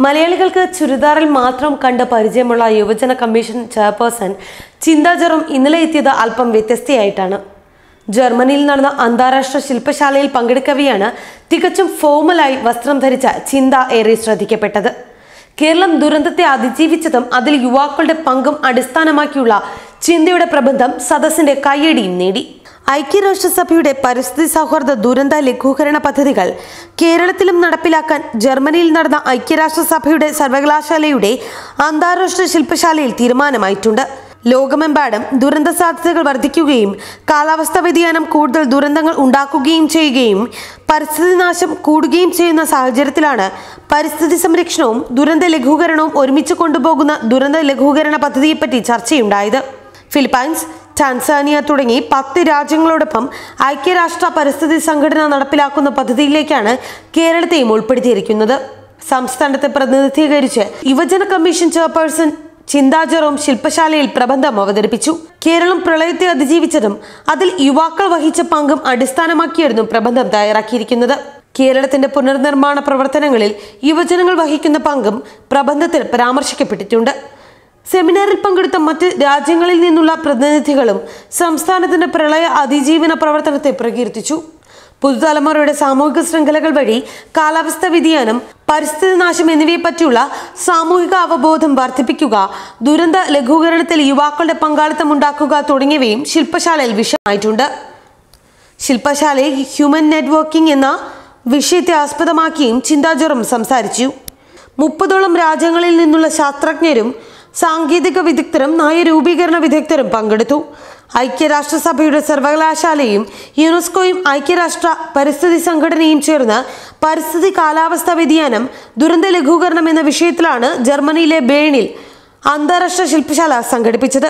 മലയാളികൾക്ക് ചുരിദാറിൽ മാത്രം കണ്ട് പരിചയമുള്ള യുവജന കമ്മീഷൻ ചെയർപേഴ്സൺ ചിന്താ ജെറോം ഇന്നലെ എത്തിയത് അല്പം വ്യത്യസ്തയായിട്ടാണ്. ജർമ്മനിയിൽ നടന്ന അന്താരാഷ്ട്ര ശില്പശാലയിൽ പങ്കെടുക്കവെയാണ് തികച്ചും ഫോമലായി വസ്ത്രം ധരിച്ച ചിന്ത ഏറെ ശ്രദ്ധിക്കപ്പെട്ടത്. കേരളം ദുരന്തത്തെ അതിജീവിച്ചതും അതിൽ യുവാക്കളുടെ പങ്കും അടിസ്ഥാനമാക്കിയുള്ള ചിന്തയുടെ പ്രബന്ധം സദസ്സിന്റെ കയ്യടിയും നേടി. ഐക്യരാഷ്ട്രസഭയുടെ പരിസ്ഥിതി സൗഹൃദ ദുരന്ത ലഘൂകരണ പദ്ധതികൾ കേരളത്തിലും നടപ്പിലാക്കാൻ ജർമ്മനിയിൽ നടന്ന ഐക്യരാഷ്ട്രസഭയുടെ സർവകലാശാലയുടെ അന്താരാഷ്ട്ര ശില്പശാലയിൽ തീരുമാനമായിട്ടുണ്ട്. ലോകമെമ്പാടും ദുരന്ത സാധ്യതകൾ വർദ്ധിക്കുകയും കാലാവസ്ഥാ വ്യതിയാനം കൂടുതൽ ദുരന്തങ്ങൾ ഉണ്ടാക്കുകയും ചെയ്യുകയും പരിസ്ഥിതി നാശം കൂടുകയും ചെയ്യുന്ന സാഹചര്യത്തിലാണ് പരിസ്ഥിതി സംരക്ഷണവും ദുരന്ത ലഘൂകരണവും ഒരുമിച്ച് കൊണ്ടുപോകുന്ന ദുരന്ത ലഘൂകരണ പദ്ധതിയെപ്പറ്റി ചർച്ചയുണ്ടായത്. ഫിലിപ്പൈൻസ്, ടാൻസാനിയ തുടങ്ങി 10 രാജ്യങ്ങളോടൊപ്പം ഐക്യരാഷ്ട്ര പരിസ്ഥിതി സംഘടന നടപ്പിലാക്കുന്ന പദ്ധതിയിലേക്കാണ് കേരളത്തെയും ഉൾപ്പെടുത്തിയിരിക്കുന്നത്. സംസ്ഥാനത്തെ പ്രതിനിധീകരിച്ച് യുവജന കമ്മീഷൻ ചെയർപേഴ്സൺ ചിന്താ ജെറോം ശില്പശാലയിൽ പ്രബന്ധം അവതരിപ്പിച്ചു. കേരളം പ്രളയത്തെ അതിജീവിച്ചതും അതിൽ യുവാക്കൾ വഹിച്ച പങ്കും അടിസ്ഥാനമാക്കിയായിരുന്നു പ്രബന്ധം തയ്യാറാക്കിയിരിക്കുന്നത്. കേരളത്തിന്റെ പുനർനിർമ്മാണ പ്രവർത്തനങ്ങളിൽ യുവജനങ്ങൾ വഹിക്കുന്ന പങ്കും പ്രബന്ധത്തിൽ പരാമർശിക്കപ്പെട്ടിട്ടുണ്ട്. സെമിനാറിൽ പങ്കെടുത്ത മറ്റ് രാജ്യങ്ങളിൽ നിന്നുള്ള പ്രതിനിധികളും സംസ്ഥാനത്തിന്റെ പ്രളയ അതിജീവന പ്രവർത്തനത്തെ പ്രകീർത്തിച്ചു. പുതുതലമുറയുടെ സാമൂഹിക ശൃംഖലകൾ വഴി കാലാവസ്ഥാ വ്യതിയാനം, പരിസ്ഥിതി നാശം എന്നിവയെപ്പറ്റിയുള്ള സാമൂഹിക അവബോധം വർദ്ധിപ്പിക്കുക, ദുരന്ത ലഘൂകരണത്തിൽ യുവാക്കളുടെ പങ്കാളിത്തം ഉണ്ടാക്കുക തുടങ്ങിയവയും ശില്പശാലയിൽ വിഷയമായിട്ടുണ്ട്. ശില്പശാലയിൽ ഹ്യൂമൻ നെറ്റ്വർക്കിംഗ് എന്ന വിഷയത്തെ ആസ്പദമാക്കിയും ചിന്താ ജെറോം സംസാരിച്ചു. 30ഓളം രാജ്യങ്ങളിൽ നിന്നുള്ള ശാസ്ത്രജ്ഞരും സാങ്കേതിക വിദഗ്ധരും നയരൂപീകരണ വിദഗ്ധരും പങ്കെടുത്തു. ഐക്യരാഷ്ട്രസഭയുടെ സർവകലാശാലയും യുനെസ്കോയും ഐക്യരാഷ്ട്ര പരിസ്ഥിതി സംഘടനയും ചേർന്ന് പരിസ്ഥിതി കാലാവസ്ഥാ വ്യതിയാനം ദുരന്ത ലഘൂകരണം എന്ന വിഷയത്തിലാണ് ജർമ്മനിയിലെ ബേണിൽ അന്താരാഷ്ട്ര ശില്പശാല സംഘടിപ്പിച്ചത്.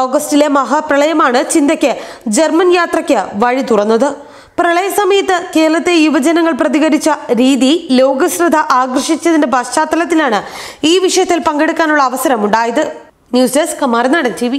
ഓഗസ്റ്റിലെ മഹാപ്രളയമാണ് ചിന്തയ്ക്ക് ജർമ്മൻ യാത്രയ്ക്ക് വഴി തുറന്നത്. പ്രളയ സമയത്ത് കേരളത്തെ യുവജനങ്ങൾ പ്രതികരിച്ച രീതി ലോകശ്രദ്ധ ആകർഷിച്ചതിന്റെ പശ്ചാത്തലത്തിലാണ് ഈ വിഷയത്തിൽ പങ്കെടുക്കാനുള്ള അവസരം ഉണ്ടായത്. ന്യൂസ് ഡെസ്ക് മറുനാടൻ TV.